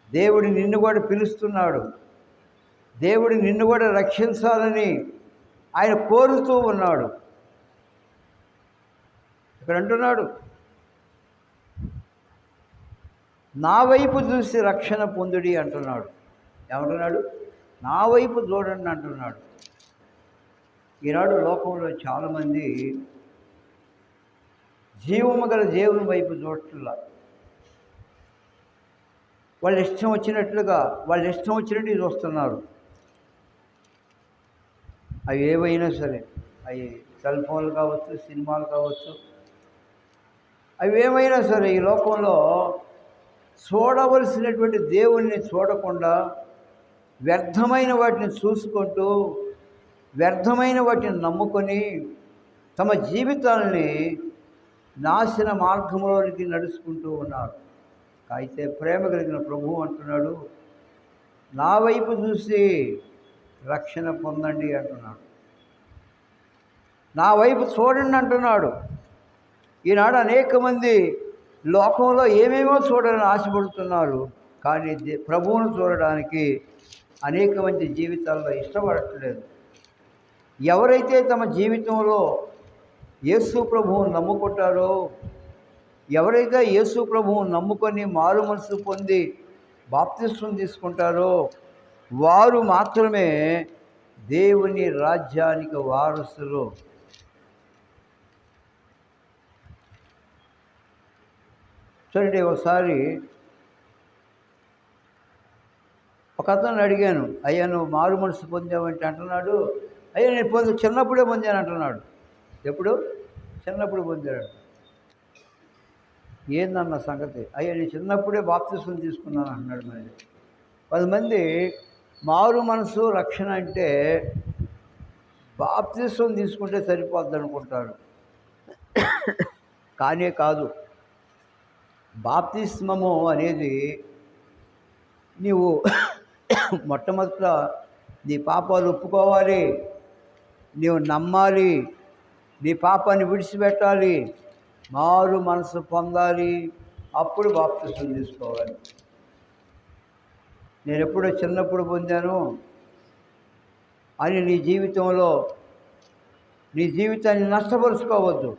దేవుడు నిన్ను కూడా పిలుస్తున్నాడు. దేవుడు నిన్ను కూడా రక్షించాలని ఆయన కోరుతూ ఉన్నాడు. ఇక్కడ అంటున్నాడు, నా వైపు చూసి రక్షణ పొందుడి అంటున్నాడు. ఏమంటున్నాడు? నా వైపు చూడండి అంటున్నాడు. ఈనాడు లోకంలో చాలామంది జీవము గల దేవుని వైపు చూడట్లా. వాళ్ళు ఇష్టం వచ్చినట్టు చూస్తున్నారు. అవి ఏవైనా సరే, అవి సెల్ ఫోన్లు కావచ్చు, సినిమాలు కావచ్చు, అవి ఏమైనా సరే ఈ లోకంలో చూడవలసినటువంటి దేవుణ్ణి చూడకుండా వ్యర్థమైన వాటిని చూసుకుంటూ వ్యర్థమైన వాటిని నమ్ముకొని తమ జీవితాలని నాశన మార్గంలోనికి నడుచుకుంటూ ఉన్నారు. అయితే ప్రేమ కలిగిన ప్రభువు అంటున్నాడు, నా వైపు చూసి రక్షణ పొందండి అంటున్నాడు. నా వైపు చూడండి అంటున్నాడు. ఈనాడు అనేక మంది లోకంలో ఏమేమో చూడాలని ఆశపడుతున్నారు, కానీ ప్రభువును చూడడానికి అనేక మంది జీవితాల్లో ఇష్టపడట్లేదు. ఎవరైతే తమ జీవితంలో యేసు ప్రభువును నమ్ముకుంటారో, ఎవరైతే యేసు ప్రభువును నమ్ముకొని మారు మనసు పొంది బాప్తిస్మం తీసుకుంటారో వారు మాత్రమే దేవుని రాజ్యానికి వారసులు. చూడండి, ఒకసారి ఒక అతను అడిగాను, అయ్యా నువ్వు మారు మనసు పొందావంటే అంటున్నాడు, అయ్యా నేను చిన్నప్పుడే పొందాను అంటున్నాడు. ఎప్పుడు? చిన్నప్పుడు పొందాడు. ఏందన్న సంగతి? అయ్యా నేను చిన్నప్పుడే బాప్తిస్మం తీసుకున్నాను అంటున్నాడు. మరి 10 మంది మారు మనసు రక్షణ అంటే బాప్తిస్మం తీసుకుంటే సరిపోద్ది అనుకుంటారు. కానే కాదు. బాప్తిస్మము అనేది నీవు మొట్టమొదట నీ పాపాలు ఒప్పుకోవాలి, నీవు నమ్మాలి, నీ పాపాన్ని విడిచిపెట్టాలి, మారు మనసు పొందాలి, అప్పుడు బాప్తిస్మం తీసుకోవాలి. నేను ఎప్పుడో చిన్నప్పుడు పొందాను అని నీ జీవితాన్ని నష్టపరుచుకోవద్దు.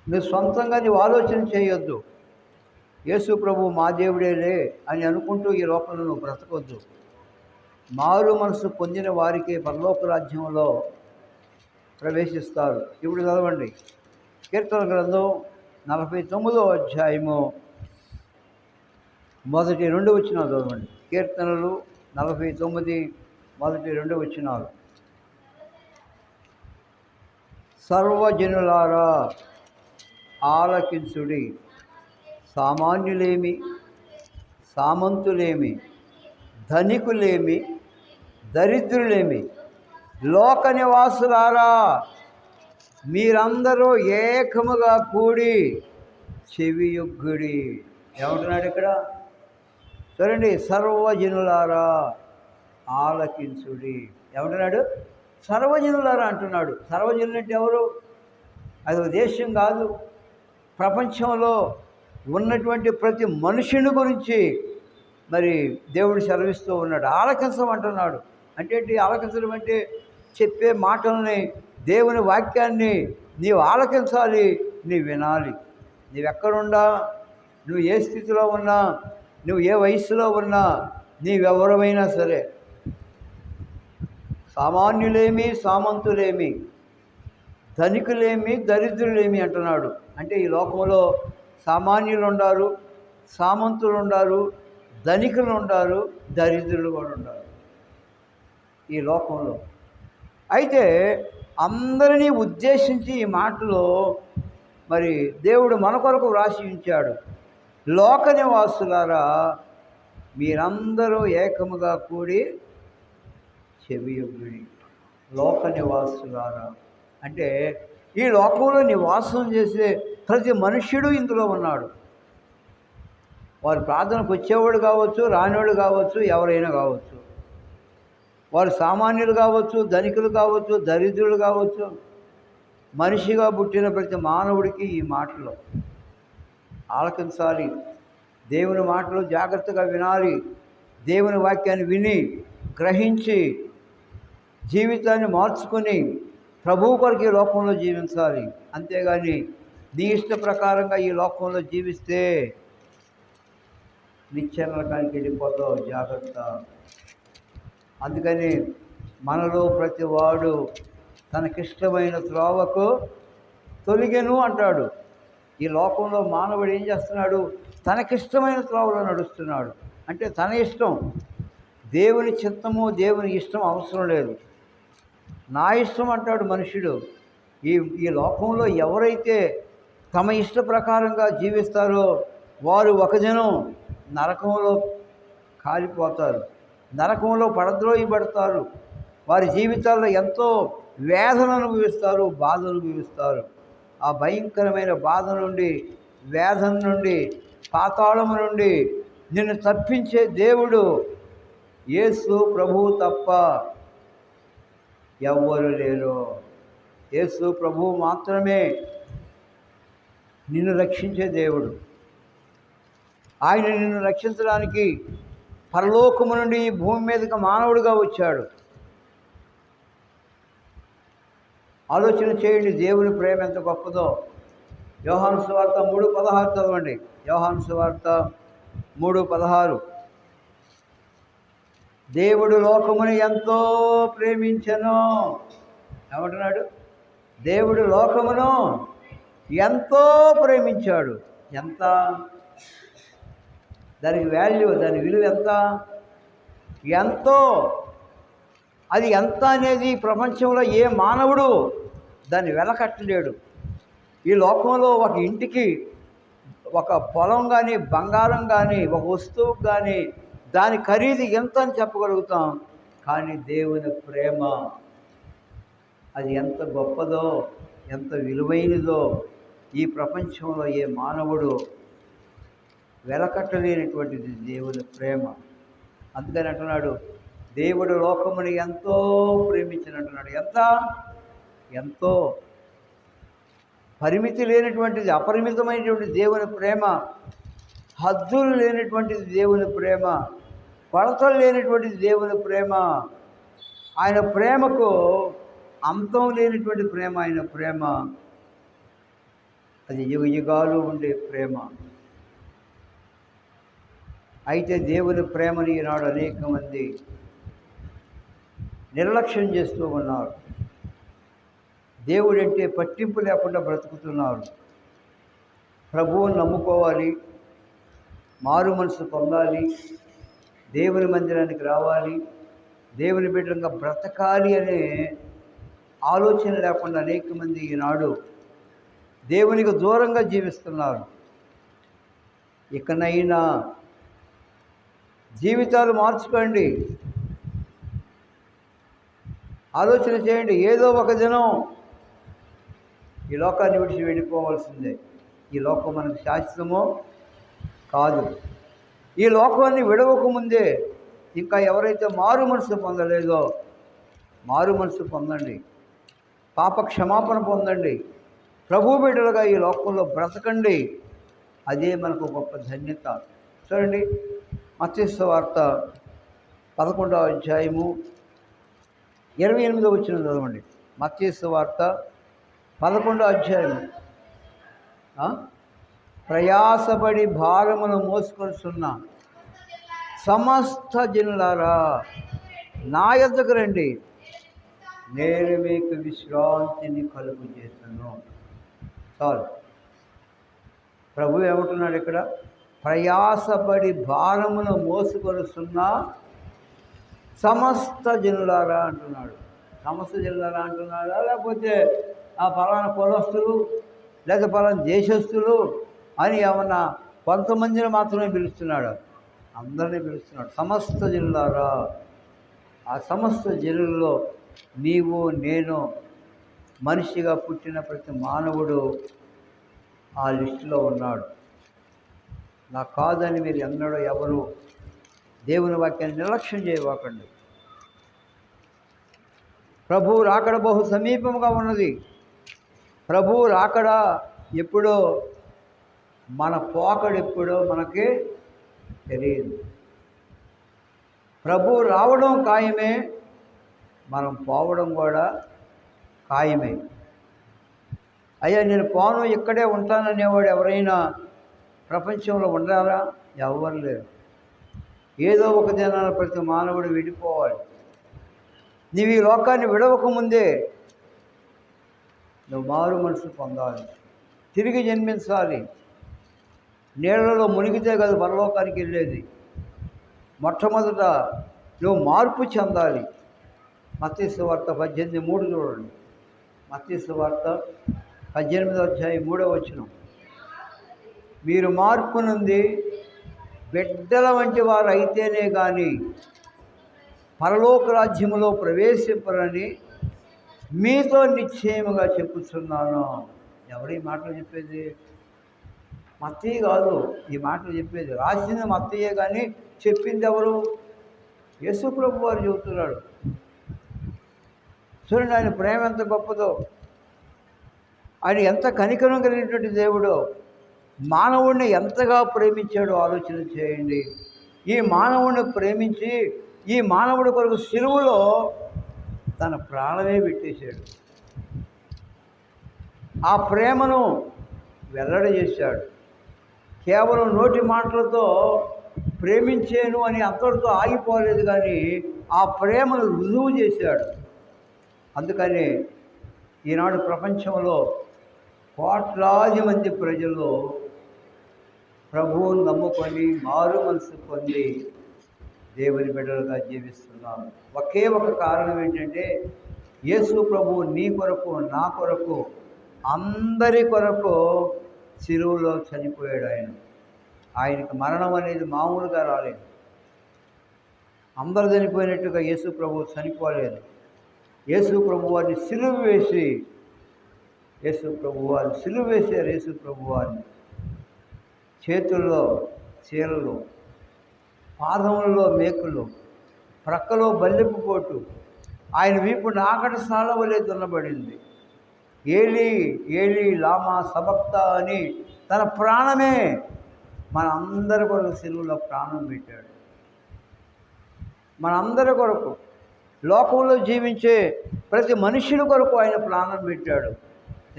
నువ్వు సొంతంగా నీవు ఆలోచన చేయొద్దు. యేసు ప్రభు మా దేవుడేలే అని అనుకుంటూ ఈ లోకంలో నువ్వు బ్రతకొద్దు. మారు మనసు పొందిన వారికి పరలోక రాజ్యంలో ప్రవేశిస్తారు. ఇప్పుడు చదవండి, కీర్తన గ్రంథం 49వ అధ్యాయము 1-2 వచనాలు చదవండి. కీర్తనలు 49 1-2 వచనాలు. సర్వజనులారా ఆలకించుడి, సామాన్యులేమి, సామంతులేమి, ధనికులేమి, దరిద్రులేమి, లోక నివాసులారా మీరందరూ ఏకముగా కూడి చెవియొగ్గుడి. ఏమంటున్నాడు ఇక్కడ? చూడండి, సర్వజనులారా ఆలకించుడి. ఏమంటున్నాడు? సర్వజనులారా అంటున్నాడు. సర్వజనులు అంటే ఎవరు? అది ఒక దేశం కాదు. ప్రపంచంలో ఉన్నటువంటి ప్రతి మనుషుని గురించి మరి దేవుడు సెలవిస్తూ ఉన్నాడు. ఆలకించమంటున్నాడు. అంటే ఏంటి ఆలకించడం? అంటే చెప్పే మాటల్ని, దేవుని వాక్యాన్ని నీవు ఆలకించాలి, నీవు వినాలి. నీవెక్కడున్నా, నువ్వు ఏ స్థితిలో ఉన్నా, నువ్వు ఏ వయసులో ఉన్నా, నీవెవరమైనా సరే, సామాన్యులేమి, సామంతులేమి, ధనికులేమి, దరిద్రులేమి అంటున్నాడు. అంటే ఈ లోకంలో సామాన్యులు ఉండారు, సామంతులు ఉండారు, ధనికులు ఉండారు, దరిద్రులు కూడా ఉండారు ఈ లోకంలో. అయితే అందరినీ ఉద్దేశించి ఈ మాటలో మరి దేవుడు మన కొరకు వ్రాసి ఉంచాడు. లోక నివాసులారా మీరందరూ ఏకముగా కూడి చెవియొగ్గుడి. లోక నివాసులారా అంటే ఈ లోకంలో నివాసం చేసే ప్రతి మనుష్యుడు ఇందులో ఉన్నాడు. వారు ప్రార్థనకు వచ్చేవాడు కావచ్చు, రానివాడు కావచ్చు, ఎవరైనా కావచ్చు. వారు సామాన్యులు కావచ్చు, ధనికులు కావచ్చు, దరిద్రులు కావచ్చు. మనిషిగా పుట్టిన ప్రతి మానవుడికి ఈ మాటలు ఆలకించాలి. దేవుని మాటలు జాగ్రత్తగా వినాలి. దేవుని వాక్యాన్ని విని గ్రహించి జీవితాన్ని మార్చుకొని ప్రభువు కొరకు ఈ లోకంలో జీవించాలి. అంతేగాని నీ ఇష్ట ప్రకారంగా ఈ లోకంలో జీవిస్తే నిత్య నరకానికి వెళ్ళిపోతావు. జాగ్రత్త. అందుకని మనలో ప్రతి వాడు తనకిష్టమైన త్రోవకు తొలిగెను అంటాడు. ఈ లోకంలో మానవుడు ఏం చేస్తున్నాడు? తనకిష్టమైన త్రోవలో నడుస్తున్నాడు. అంటే తన ఇష్టం. దేవుని చిత్తము, దేవుని ఇష్టం అవసరం లేదు. నా ఇష్టం అంటాడు మనుషుడు. ఈ లోకంలో ఎవరైతే తమ ఇష్ట ప్రకారంగా జీవిస్తారో వారు ఒక దినం నరకంలో కాలిపోతారు, నరకంలో పడద్రోయబడతారు. వారి జీవితాల్లో ఎంతో వేదన అనుభవిస్తారు, బాధ అనుభవిస్తారు. ఆ భయంకరమైన బాధ నుండి, వేదన నుండి, పాతాళము నుండి నిన్ను తప్పించే దేవుడు యేసు ప్రభువు తప్ప ఎవ్వరు లేరు. యేసు ప్రభువు మాత్రమే నిన్ను రక్షించే దేవుడు. ఆయన నిన్ను రక్షించడానికి పరలోకము నుండి ఈ భూమి మీదకి మానవుడిగా వచ్చాడు. ఆలోచన చేయండి, దేవుని ప్రేమ ఎంత గొప్పదో. యోహాను సువార్త 3:16 చదవండి. యోహాను సువార్త 3:16. దేవుడు లోకమును ఎంతో ప్రేమించెను. ఏమంటున్నాడు? దేవుడు లోకమును ఎంతో ప్రేమించాడు. ఎంత? దానికి వాల్యూ, దాని విలువ ఎంత? ఎంతో. అది ఎంత అనేది ప్రపంచంలో ఏ మానవుడు దాన్ని వెలకట్టలేడు. ఈ లోకంలో ఒక ఇంటికి, ఒక పొలం కానీ, బంగారం కానీ, ఒక వస్తువు కానీ దాని ఖరీదు ఎంత అని చెప్పగలుగుతాం. కానీ దేవుని ప్రేమ అది ఎంత గొప్పదో, ఎంత విలువైనదో ఈ ప్రపంచంలో ఏ మానవుడు వెలకట్టలేనటువంటిది దేవుని ప్రేమ. అందుకని అంటున్నాడు, దేవుడు లోకముని ఎంతో ప్రేమించినట్టున్నాడు. ఎంత? ఎంతో. పరిమితి లేనటువంటిది, అపరిమితమైనటువంటి దేవుని ప్రేమ, హద్దులు లేనటువంటిది దేవుని ప్రేమ, కొలతలు లేనటువంటిది దేవుని ప్రేమ. ఆయన ప్రేమకు అంతం లేనటువంటి ప్రేమ. ఆయన ప్రేమ అది యుగాలు ఉండే ప్రేమ. అయితే దేవుని ప్రేమని ఈనాడు అనేక మంది నిర్లక్ష్యం చేస్తూ ఉన్నారు. దేవుడంటే పట్టింపు లేకుండా బ్రతుకుతున్నారు. ప్రభువుని నమ్ముకోవాలి, మారు మనసు పొందాలి, దేవుని మందిరానికి రావాలి, దేవుని బిడ్డలంగా బ్రతకాలి అనే ఆలోచన లేకుండా అనేక మంది ఈనాడు దేవునికి దూరంగా జీవిస్తున్నారు. ఇకనైనా జీవితాలు మార్చుకోండి. ఆలోచన చేయండి. ఏదో ఒక దినం ఈ లోకాన్ని విడిచి వెళ్ళిపోవాల్సిందే. ఈ లోకం మనకు శాశ్వతమో కాదు. ఈ లోకాన్ని విడవకముందే ఇంకా ఎవరైతే మారు మనసు పొందలేదో మారు మనసు పొందండి, పాప క్షమాపణ పొందండి, ప్రభు బిడ్డలుగా ఈ లోకంలో బ్రతకండి. అదే మనకు గొప్ప ధన్యత. చూడండి, మత్తయి సువార్త 11వ అధ్యాయము 28వ వచనం చదవండి. మత్తయి సువార్త 11వ అధ్యాయం. ప్రయాసపడి భారమును మోసుకొనిచున్న సమస్త జనులారా నా యొద్దకు రండి, నేను మీకు విశ్రాంతిని కలుగు చేస్తాను. చాలు. ప్రభు ఏమంటున్నాడు ఇక్కడ? ప్రయాసపడి భారమును మోసుకొనిచున్న సమస్త జనులారా అంటున్నాడు. సమస్త జనులారా అంటున్నాడా? లేకపోతే ఆ పలానా కులస్తులు లేదా పలానా దేశస్తులు అని ఏమన్నా కొంతమందిని మాత్రమే పిలుస్తున్నాడు? అందరినీ పిలుస్తున్నాడు. సమస్త జనులారా. ఆ సమస్త జనుల్లో నీవు నేను, మనిషిగా పుట్టిన ప్రతి మానవుడు ఆ లిస్టులో ఉన్నాడు. నాకు కాదని మీరు ఎన్నడూ ఎవరు దేవుని వాక్యాన్ని నిర్లక్ష్యం చేయవాకండి. ప్రభువు రాకడ బహు సమీపంగా ఉన్నది. ప్రభువు రాకడ ఎప్పుడో మన పోకడెప్పుడో మనకి తెలియదు. ప్రభు రావడం ఖాయమే, మనం పోవడం కూడా ఖాయమే. అయ్యా నేను పోను ఇక్కడే ఉంటాననేవాడు ఎవరైనా ప్రపంచంలో ఉండాలా? ఎవరు లేరు. ఏదో ఒక దినాన ప్రతి మానవుడు విడిపోవాలి. నీవు ఈ లోకాన్ని విడవకముందే నువ్వు మారు మనసు పొందాలి, తిరిగి జన్మించాలి. నీళ్లలో మునిగితే కదా పరలోకానికి వెళ్ళేది. మొట్టమొదట నువ్వు మార్పు చెందాలి. మత్తయి సువార్త 18:3 చూడండి. మత్తయి సువార్త 18:3 మీరు మార్పు నుండి బిడ్డల వంటి వారు అయితేనే కానీ పరలోక రాజ్యములో ప్రవేశింపరని మీతో నిశ్చయముగా చెప్పుచున్నాను. ఎవరు ఈ మాటలు చెప్పేది? మత్తయి కాదు ఈ మాటలు చెప్పేది. రాసింది మత్తయే కానీ చెప్పింది ఎవరు? యేసు ప్రభు వారు చెబుతున్నాడు. చూడండి, ఆయన ప్రేమ ఎంత గొప్పదో, ఆయన ఎంత కనికరం కలిగినటువంటి దేవుడో, మానవుడిని ఎంతగా ప్రేమించాడో ఆలోచన చేయండి. ఈ మానవుడిని ప్రేమించి ఈ మానవుడి కొరకు సిలువలో తన ప్రాణమే పెట్టేశాడు. ఆ ప్రేమను వెల్లడి చేశాడు. కేవలం నోటి మాటలతో ప్రేమించాను అని అంతటితో ఆగిపోలేదు, కానీ ఆ ప్రేమను రుజువు చేశాడు. అందుకని ఈనాడు ప్రపంచంలో కోట్లాది మంది ప్రజలు ప్రభువును నమ్ముకొని మారు మనసు పొంది దేవుని బిడ్డలుగా జీవిస్తున్నారు. ఒకే ఒక కారణం ఏంటంటే యేసు ప్రభువు నీ కొరకు నా కొరకు అందరి కొరకు సిలువలో చనిపోయాడు. ఆయనకు మరణం అనేది మామూలుగా రాలేదు. అందరు చనిపోయినట్టుగా యేసు ప్రభువు చనిపోలేదు. యేసు ప్రభు వారిని సిలువ వేసి వేశారు. యేసు ప్రభు వారిని చేతుల్లో చీలలు, పాదములలో మేకులు, ప్రక్కలో బల్లెపు పోటు, ఆయన వీపు నాగట స్నాల వలె దున్నబడింది. ఏలీ ఏలీ లామా సబక్తా అని తన ప్రాణమే మన అందరి కొరకు సిలువలో ప్రాణం పెట్టాడు. మన అందరి కొరకు, లోకంలో జీవించే ప్రతి మనుషుని కొరకు ఆయన ప్రాణం పెట్టాడు.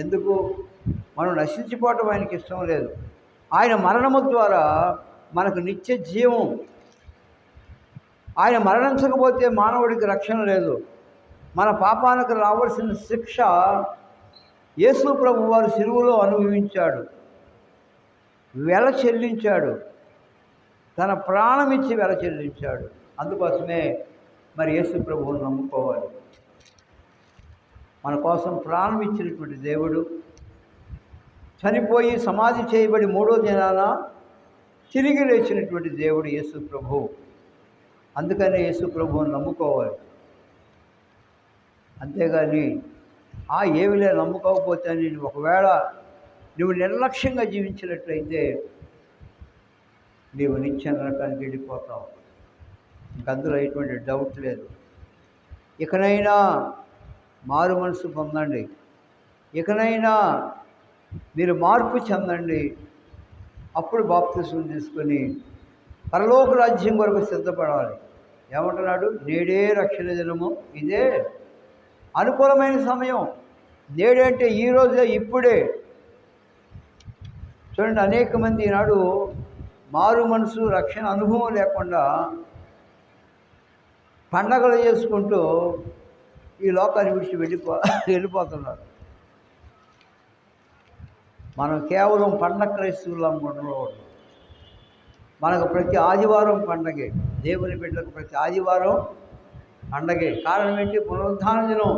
ఎందుకు? మనం నశించిపోవటం ఆయనకి ఇష్టం లేదు. ఆయన మరణము ద్వారా మనకు నిత్య జీవం. ఆయన మరణించకపోతే మానవుడికి రక్షణ లేదు. మన పాపానికి రావాల్సిన శిక్ష యేసు ప్రభు వారు సిలువలో అనుభవించాడు, వెల చెల్లించాడు, తన ప్రాణం ఇచ్చి వెల చెల్లించాడు. అందుకోసమే మరి యేసు ప్రభువును నమ్ముకోవాలి. మన కోసం ప్రాణం ఇచ్చినటువంటి దేవుడు, చనిపోయి సమాధి చేయబడి 3వ దినాన తిరిగి లేచినటువంటి దేవుడు యేసు ప్రభువు. అందుకనే యేసు ప్రభువును నమ్ముకోవాలి. అంతేగాని ఏమిలే నమ్ముకోకపోతే నేను ఒకవేళ నువ్వు నిర్లక్ష్యంగా జీవించినట్లయితే నీవు నిత్య నరకానికి వెళ్ళిపోతావు. ఇంకందులో ఎటువంటి డౌట్ లేదు. ఇకనైనా మారు మనసు పొందండి. ఇకనైనా మీరు మార్పు చెందండి. అప్పుడు బాప్తిస్మం తీసుకొని పరలోక రాజ్యం కొరకు సిద్ధపడాలి. ఏమంటున్నాడు? నేడే రక్షణ దినము, ఇదే అనుకూలమైన సమయం. నేడే అంటే ఈరోజే, ఇప్పుడే. చూడండి, అనేక మంది ఈనాడు మారు మనసు రక్షణ అనుభవం లేకుండా పండగలు చేసుకుంటూ ఈ లోకాన్ని విడిచి వెళ్ళిపోతున్నారు. మనం కేవలం పండగ క్రైస్తవులు అనుకుంటున్నాం. మనకు ప్రతి ఆదివారం పండగే. దేవుని బిడ్డలకు ప్రతి ఆదివారం పండగే. కారణం ఏంటి? పునరుద్ధాన దినం.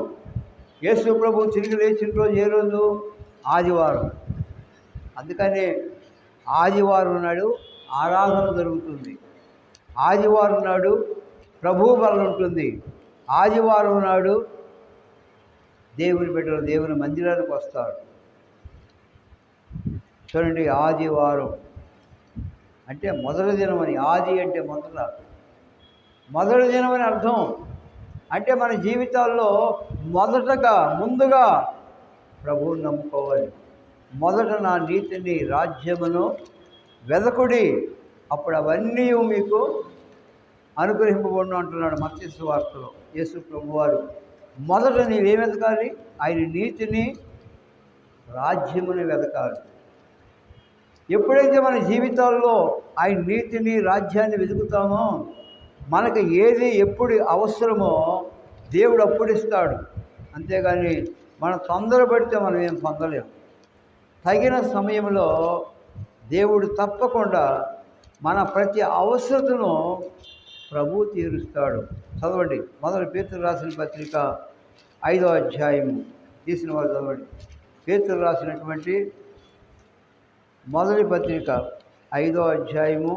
యేసు ప్రభు తిరిగి లేచిన రోజు ఏ రోజు? ఆదివారం. అందుకనే ఆదివారం నాడు ఆరాధన జరుగుతుంది. ఆదివారం నాడు ప్రభువు బల ఉంటుంది. ఆదివారం నాడు దేవుని బిడ్డలు దేవుని మందిరానికి వస్తారు. చూడండి, ఆదివారం అంటే మొదటి దినమని. ఆది అంటే మొదటి దినమని అర్థం. అంటే మన జీవితాల్లో ముందుగా ప్రభువుని నమ్ముకోవాలి. మొదట నా నీతిని రాజ్యమును వెదకుడి, అప్పుడు అవన్నీ మీకు అనుగ్రహింపబడును అంటున్నాడు మత్తయి సువార్తలో యేసు ప్రభువారు. మొదట నీవేం వెతకాలి? ఆయన నీతిని రాజ్యముని వెతకాలి. ఎప్పుడైతే మన జీవితాల్లో ఆయన నీతిని రాజ్యాన్ని వెతుకుతామో మనకు ఏది ఎప్పుడు అవసరమో దేవుడు అప్పుడు ఇస్తాడు. అంతేగాని మనం తొందరపడితే మనం ఏం పొందలేము. తగిన సమయంలో దేవుడు తప్పకుండా మన ప్రతి అవసరతను ప్రభువు తీరుస్తాడు. చదవండి, మొదటి పేతురు రాసిన పత్రిక 5వ అధ్యాయము తీసిన వారు చదవండి. పేతురు రాసినటువంటి మొదటి పత్రిక 5వ అధ్యాయము.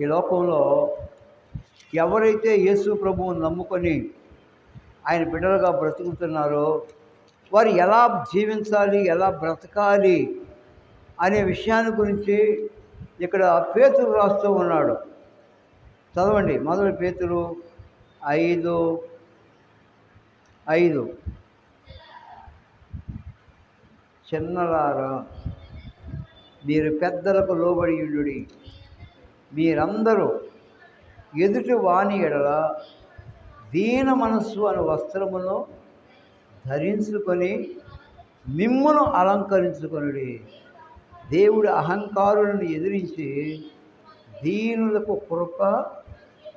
ఈ లోకంలో ఎవరైతే యేసు ప్రభువును నమ్ముకొని ఆయన బిడ్డలుగా బ్రతుకుతున్నారో వారు ఎలా జీవించాలి, ఎలా బ్రతకాలి అనే విషయాన్ని గురించి ఇక్కడ పేతురు రాస్తూ ఉన్నాడు. చదవండి, మొదటి పేతురు 5:5. చిన్నలారా, మీరు పెద్దలకు లోబడి ఉండుడి, మీరందరూ ఎదుటి వాని ఎడల దీన మనస్సు అనే వస్త్రమును ధరించుకొని మిమ్మును అలంకరించుకొనుడి. దేవుడు అహంకారులను ఎదిరించి దీనులకు కృప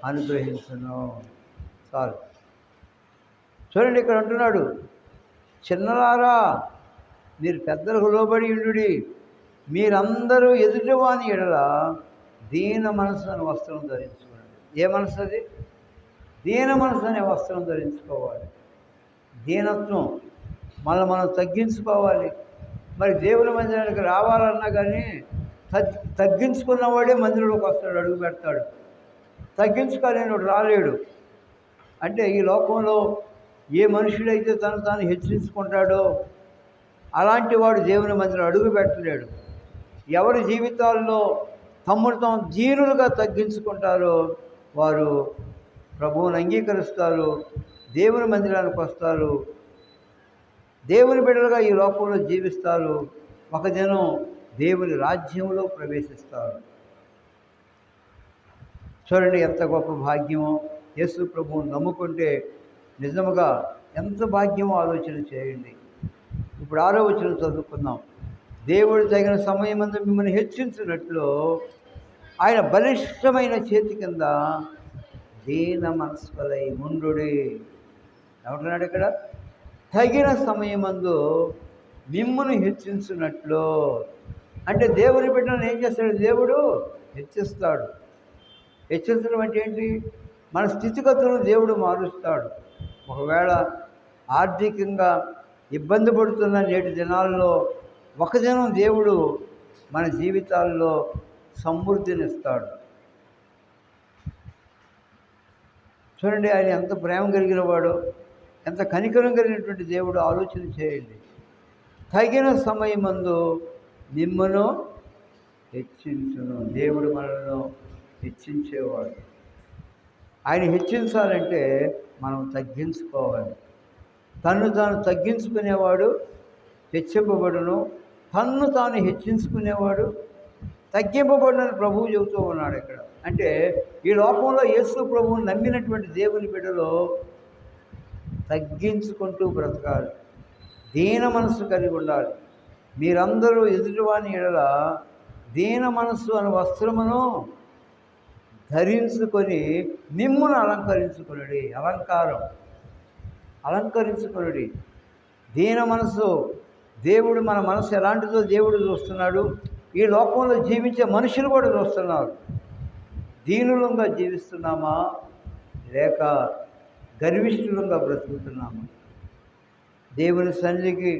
అనుగ్రహించును. చాలు. చూడండి, ఇక్కడ అంటున్నాడు, చిన్నలారా మీరు పెద్దలకు లోబడి ఉండుడి, మీరందరూ ఎదుటివాని ఎడల దీన మనసు అనే వస్త్రం ధరించుకోండి. ఏ మనసు అది? దీన మనసు అనే వస్త్రం ధరించుకోవాలి. దీనత్వం మళ్ళీ మనం తగ్గించుకోవాలి. మరి దేవుని మందిరానికి రావాలన్నా కానీ తగ్గించుకున్నవాడే మందిరంలోకి వస్తాడు, అడుగు పెడతాడు. తగ్గించుకోలేని రాలేడు. అంటే ఈ లోకంలో ఏ మనుషుడైతే తను తాను హెచ్చించుకుంటాడో అలాంటి వాడు దేవుని మందిరం అడుగు పెట్టలేడు. ఎవరి జీవితాల్లో తమ్ముడు తాము దీనులుగా తగ్గించుకుంటారో వారు ప్రభువుని అంగీకరిస్తారు, దేవుని మందిరానికి వస్తారు, దేవుని బిడ్డలుగా ఈ లోకంలో జీవిస్తారు, ఒక దినం దేవుని రాజ్యంలో ప్రవేశిస్తారు. చూడండి ఎంత గొప్ప భాగ్యమో. యేసు ప్రభువుని నమ్ముకుంటే నిజముగా ఎంత భాగ్యమో ఆలోచన చేయండి. ఇప్పుడు 6వ వచనం చదువుకుందాం. దేవుడు తగిన సమయమందు మిమ్మల్ని హెచ్చించినట్లు ఆయన బలిష్టమైన చేతి కింద దీన మనస్కులై ఉండుడి. ఏమంటున్నాడు ఇక్కడ? తగిన సమయమందు మిమ్మును హెచ్చించినట్లు. అంటే దేవుని బిడ్డను ఏం చేస్తాడు? దేవుడు హెచ్చిస్తాడు. హెచ్చించడం అంటే ఏంటి? మన స్థితిగతులను దేవుడు మారుస్తాడు. ఒకవేళ ఆర్థికంగా ఇబ్బంది పడుతున్న నేటి దినాల్లో ఒక దినం దేవుడు మన జీవితాల్లో సమృద్ధినిస్తాడు. చూడండి, ఆయన ఎంత ప్రేమ కలిగిన వాడు, ఎంత కనికరం కలిగినటువంటి దేవుడు. ఆలోచన చేయండి. తగిన సమయమందు మిమ్మును హెచ్చించును. దేవుడు మనలను హెచ్చించేవాడు. ఆయన హెచ్చించాలంటే మనం తగ్గించుకోవాలి. తన్ను తాను తగ్గించుకునేవాడు హెచ్చింపబడును, తన్ను తాను హెచ్చించుకునేవాడు తగ్గింపబడునని ప్రభువు చెబుతూ ఉన్నాడు ఇక్కడ. అంటే ఈ లోకంలో యేసు ప్రభువుని నమ్మినటువంటి దేవుని బిడ్డలో తగ్గించుకుంటూ బ్రతకాలి, దీన మనస్సు కలిగి ఉండాలి. మీరందరూ ఎదుటివాని ఎడల దీన మనస్సు అనే వస్త్రమును ధరించుకొని మిమ్మును అలంకరించుకునుడి. అలంకరించుకునుడి. దీన మనసు. దేవుడు మన మనసు ఎలాంటిదో దేవుడు చూస్తున్నాడు. ఈ లోకంలో జీవించే మనుషులు కూడా చూస్తున్నారు. దీనులంగా జీవిస్తున్నామా లేక గర్విష్ఠులంగా బ్రతుకుతున్నామా? దేవుని సన్నిధికి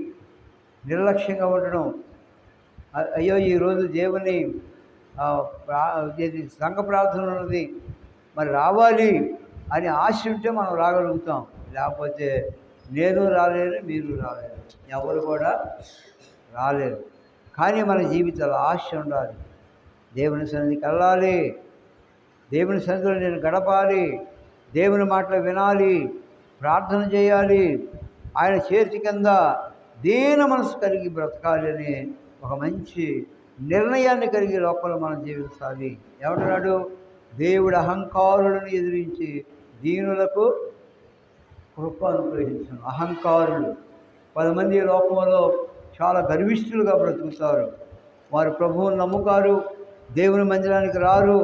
నిర్లక్ష్యంగా ఉండడం, అయ్యో ఈరోజు దేవుని సంఘ ప్రార్థన ఉన్నది మరి రావాలి అని ఆశ ఉంటే మనం రాగలుగుతాం. లేకపోతే నేను రాలేను, మీరు రాలేరు, ఎవరు కూడా రాలేరు. కానీ మన జీవితాల్లో ఆశ ఉండాలి. దేవుని సన్నిధికి వెళ్ళాలి, దేవుని సన్నిధిలో నేను గడపాలి, దేవుని మాటలు వినాలి, ప్రార్థన చేయాలి, ఆయన చేతి కింద దీన మనసు కలిగి బ్రతకాలి అని ఒక మంచి నిర్ణయాన్ని కలిగి లోపల మనం జీవించాలి. ఏమంటున్నాడు? దేవుడు అహంకారులను ఎదిరించి దీనులకు కృప అనుగ్రహించను. అహంకారులు 10 మంది లోకంలో చాలా గర్విష్ఠులుగా బ్రతుకుతారు. వారు ప్రభువుని నమ్ముతారు, దేవుని మందిరానికి రారు,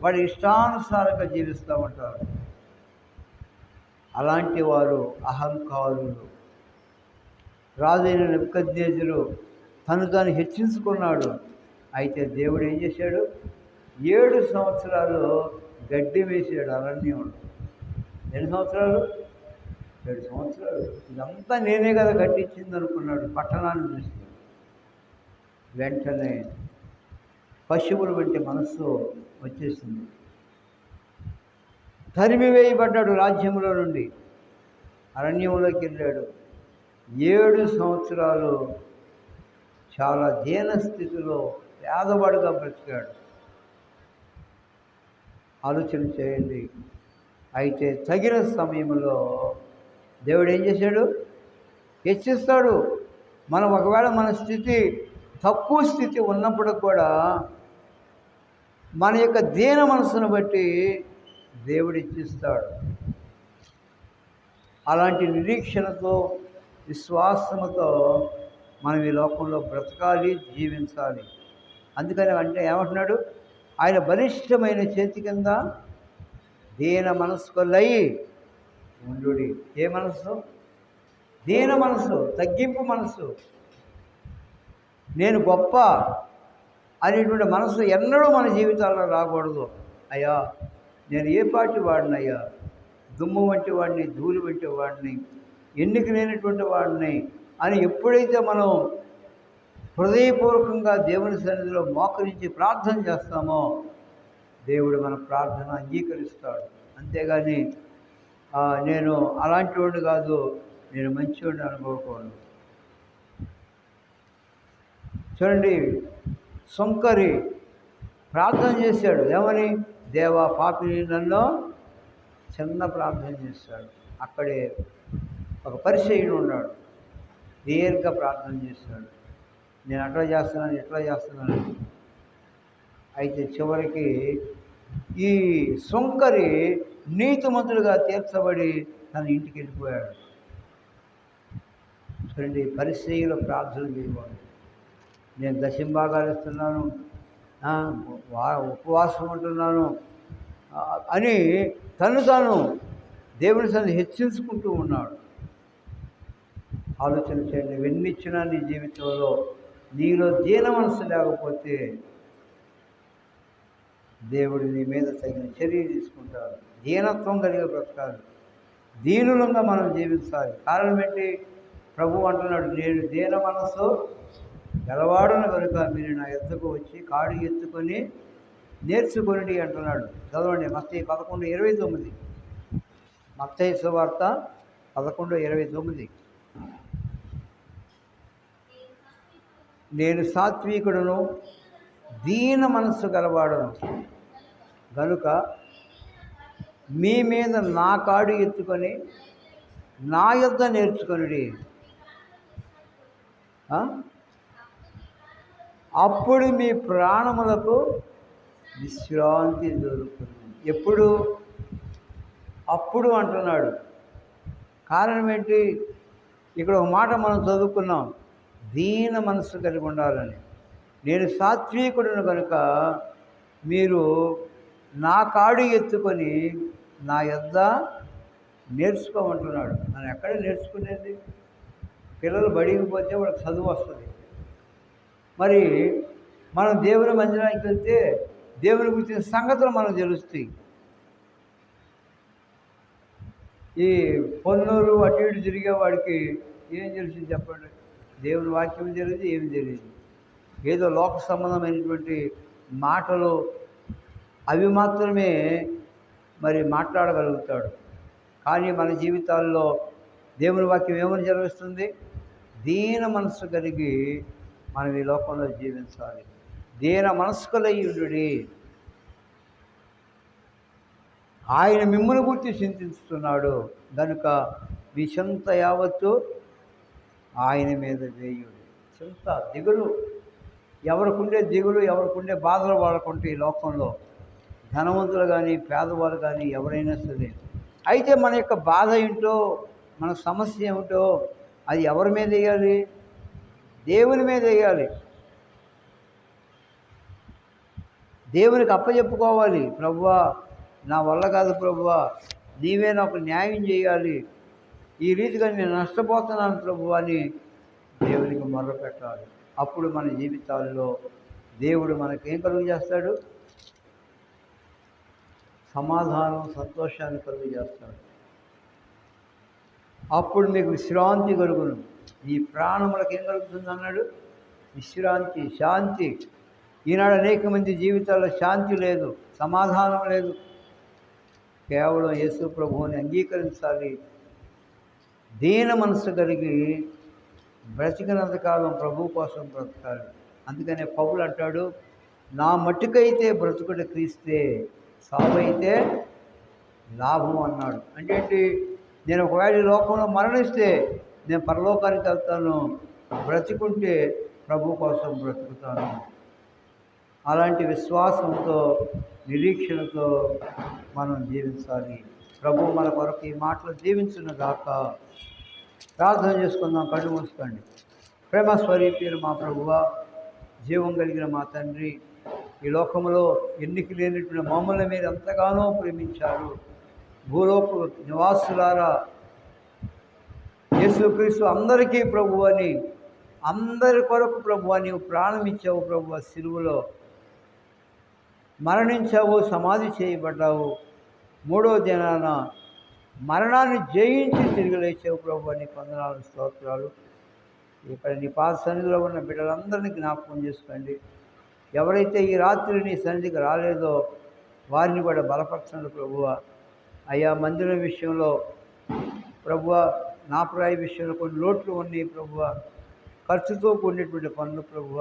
వారి ఇష్టానుసారంగా జీవిస్తూ ఉంటారు. అలాంటి వారు అహంకారులు. రాజైన నెబుకద్నెజరు తను హెచ్చించుకున్నాడు. అయితే దేవుడు ఏం చేశాడు? 7 సంవత్సరాలు గడ్డి వేసాడు అరణ్యంలో. ఎన్ని సంవత్సరాలు? 7 సంవత్సరాలు. ఇదంతా నేనే కదా కట్టించింది అనుకున్నాడు పట్టణాన్ని చూసి. వెంటనే పశువుల వంటి మనస్సు వచ్చేసింది. తరిమి వేయబడ్డాడు రాజ్యంలో నుండి, అరణ్యంలోకి వెళ్ళాడు. 7 సంవత్సరాలు చాలా దీనస్థితిలో పేదవాడుగా బ్రతికాడు. ఆలోచన చేయండి. అయితే తగిన సమయంలో దేవుడు ఏం చేశాడు? హెచ్చిస్తాడు. మనం ఒకవేళ మన స్థితి తక్కువ స్థితి ఉన్నప్పుడు కూడా మన యొక్క దీన మనసును బట్టి దేవుడు ఇచ్చిస్తాడు. అలాంటి నిరీక్షణతో విశ్వాసముతో మనం ఈ లోకంలో బ్రతకాలి, జీవించాలి. అందుకని అంటే ఏమంటున్నాడు? ఆయన బలిష్టమైన చేతి కింద దీన మనస్కులై ఉండుడి. ఏ మనస్సు? దీన మనసు, తగ్గింపు మనసు. నేను గొప్ప అనేటువంటి మనసు ఎన్నడూ మన జీవితాల్లో రాకూడదు. అయ్యా నేను ఏ పాటి వాడినయ్యా, దుమ్ము వంటి వాడిని, ధూళి వంటి వాడిని, ఎన్నిక లేనటువంటి వాడిని అని ఎప్పుడైతే మనం హృదయపూర్వకంగా దేవుని సన్నిధిలో మోకరించి ప్రార్థన చేస్తామో దేవుడు మన ప్రార్థన అంగీకరిస్తాడు. అంతేగాని నేను అలాంటి వాడిని కాదు, నేను మంచివాడిని అనుకోకూడదు. చూడండి, సుంకరి ప్రార్థన చేశాడు. ఏమని? దేవా పాపిని నన్ను, చిన్న ప్రార్థన చేశాడు. అక్కడే ఒక పరిచయుడు ఉన్నాడు, దీర్ఘ ప్రార్థన చేశాడు. నేను అట్లా చేస్తున్నాను, ఇట్లా చేస్తున్నాను. అయితే చివరికి ఈ సుంకరి నీతిమంతుడుగా తీర్చబడి తన ఇంటికి వెళ్ళిపోయాడు. చూడండి, పరిచయుల ప్రార్థన చేయవాడు. నేను దశంభాగాలు ఇస్తున్నాను, ఉపవాసం ఉంటున్నాను అని తాను దేవుని సన్నిధిని హెచ్చించుకుంటూ ఉన్నాడు. ఆలోచన చేయండి. వెన్నిచ్చిన నీ జీవితంలో నీలో దీన మనసు లేకపోతే దేవుడు నీ మీద తగిన చర్య తీసుకుంటాడు. దీనత్వం కలిగి బ్రతకాలి, దీనులంగా మనం జీవించాలి. కారణం ఏంటి? ప్రభు అంటున్నాడు, నేను దీన మనసు గలవాడును కనుక మీరు నా ఎద్దుకు వచ్చి కాడు ఎత్తుకొని నేర్చుకొనిడి అంటున్నాడు. చదవండి, మత్తయి 11:29. మత్తయి సువార్త 11:29. నేను సాత్వికుడును దీన మనస్సు గలవాడును గనుక మీ మీద నా కాడు ఎత్తుకొని నా యొద్ద నేర్చుకొనిడి, అప్పుడు మీ ప్రాణములకు విశ్రాంతి దొరుకుతుంది. ఎప్పుడు? అప్పుడు అంటున్నాడు. కారణం ఏంటి? ఇక్కడ ఒక మాట మనం చదువుకున్నాం, దీన మనస్సు కలిగి ఉండాలని. నేను సాత్వికుడును కనుక మీరు నా కాడు ఎత్తుకొని నా యొద్ద నేర్చుకోమంటున్నాడు. మనం ఎక్కడ నేర్చుకునేది? పిల్లలు బడికి పోతే వాళ్ళకి చదువు వస్తుంది. మరి మనం దేవుని మందిరానికి వెళ్తే దేవుని గురించిన సంగతులు మనకు తెలుస్తాయి. ఈ పొన్నూరు అటు ఇటు తిరిగేవాడికి ఏం తెలిసింది చెప్పండి? దేవుని వాక్యం తెలియదు, ఏమి తెలియదు. ఏదో లోక సంబంధమైనటువంటి మాటలు అవి మాత్రమే మరి మాట్లాడగలుగుతాడు. కానీ మన జీవితాల్లో దేవుని వాక్యం ఏమని జరుగుతుంది? దీన మనస్సు కలిగి మనం ఈ లోకంలో జీవించాలి. దీన మనస్కులయ్యుండుడి. ఆయన మిమ్మల్ని గురించి చింతిస్తున్నాడు కనుక మీ చింత యావత్తు ఆయన మీద వేయుడి. చింత, దిగులు, ఎవరికుండే దిగులు, ఎవరికుండే బాధలు వాళ్ళకుంటే ఈ లోకంలో, ధనవంతులు కానీ పేదవాళ్ళు కానీ ఎవరైనా సరే. అయితే మన యొక్క బాధ ఏంటో, మన సమస్య ఏమిటో అది ఎవరి మీద వేయాలి? దేవుని మీద వేయాలి. దేవునికి అప్పచెప్పుకోవాలి. ప్రభువా, నా వల్ల కాదు ప్రభువా, నీవే నాకు న్యాయం చేయాలి, ఈ రీతిగా నేను నష్టపోతున్నాను ప్రభువా అని దేవునికి మొర్రపెట్టాలి. అప్పుడు మన జీవితాల్లో దేవుడు మనకేం కలుగు చేస్తాడు? సమాధానం, సంతోషాన్ని కలుగు చేస్తాడు. అప్పుడు మీకు విశ్రాంతి కలుగును. ఈ ప్రాణములకు ఏం కలుగుతుంది అన్నాడు? విశ్రాంతి, శాంతి. ఈనాడు అనేక మంది జీవితాల్లో శాంతి లేదు, సమాధానం లేదు. కేవలం యేసు ప్రభువుని అంగీకరించాలి. దీన మనసు కలిగి బ్రతికినంతకాలం ప్రభు కోసం బ్రతకాలి. అందుకనే పౌలు అంటాడు, నా మట్టుకైతే బ్రతుకుట క్రీస్తే, సావైతే లాభం అన్నాడు. అంటే ఏంటి? నేను ఒకవేళ ఈ లోకంలో మరణిస్తే నేను పరలోకానికి వెళ్తాను, బ్రతికుంటే ప్రభు కోసం బ్రతుకుతాను. అలాంటి విశ్వాసంతో, నిరీక్షణతో మనం జీవించాలి. ప్రభు మన కొరకు ఈ మాటలు దీవించును గాక. ప్రార్థన చేసుకుందాం. కళ్ళు మూసుకోండి. ప్రేమ స్వరూపీయులు మా ప్రభువా, జీవం కలిగిన మా తండ్రి, ఈ లోకంలో ఎన్నిక లేనటువంటి మమ్మల్ని మీరు ఎంతగానో ప్రేమించారు. భూలోక నివాసులారా, యేసుక్రీస్తు అందరికీ ప్రభు అని, అందరి కొరకు ప్రభు అని ప్రాణం ఇచ్చావు ప్రభు. సిలువలో మరణించావు, సమాధి చేయబడ్డావు, మూడో దినాన మరణాన్ని జయించి తిరిగి లేచావు ప్రభు అని వందనాలు, స్తోత్రాలు. ఇక్కడ నీ పాద సన్నిధిలో ఉన్న బిడ్డలందరినీ జ్ఞాపకం చేసుకోండి. ఎవరైతే ఈ రాత్రి నీ సన్నిధికి రాలేదో వారిని కూడా బలపరచండి ప్రభువ. అయ్యా, మందిరం విషయంలో ప్రభువ, నా ప్రాయ విషయంలో కొన్ని లోట్లు ఉన్నాయి ప్రభువ, ఖర్చుతో కూడినటువంటి పనులు ప్రభువ.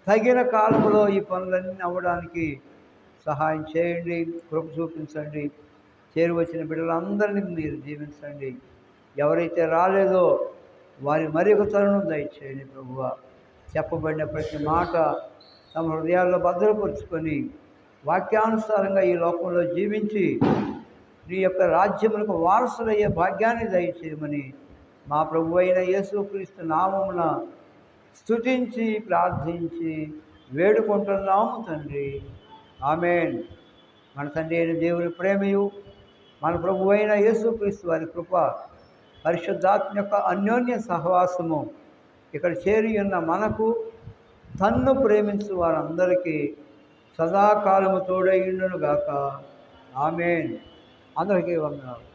తగిన కాలంలో ఈ పనులన్నీ అవ్వడానికి సహాయం చేయండి, కృప చూపించండి. చేరువచ్చిన బిడ్డలందరినీ మీరు జీవించండి. ఎవరైతే రాలేదో వారి మరి ఒక తరుణం దయచేయండి ప్రభువ. చెప్పబడిన ప్రతి మాట తమ హృదయాల్లో భద్రపరుచుకొని వాక్యానుసారంగా ఈ లోకంలో జీవించి నీ యొక్క రాజ్యములకు వారసులయ్యే భాగ్యాన్ని దయచేయమని మా ప్రభు అయిన యేసుక్రీస్తు నామమున స్తుతించి ప్రార్థించి వేడుకుంటున్నాము తండ్రి. ఆమేన్. మన తండ్రి అయిన దేవుని ప్రేమయు, మన ప్రభు అయిన యేసుక్రీస్తు వారి కృప, పరిశుద్ధాత్మ యొక్క అన్యోన్య సహవాసము ఇక్కడ చేరి ఉన్న మనకు, తన్ను ప్రేమించు వారందరికీ సదాకాలము తోడైండును గాక. ఆమేన్. అందరికీ వందనాలు.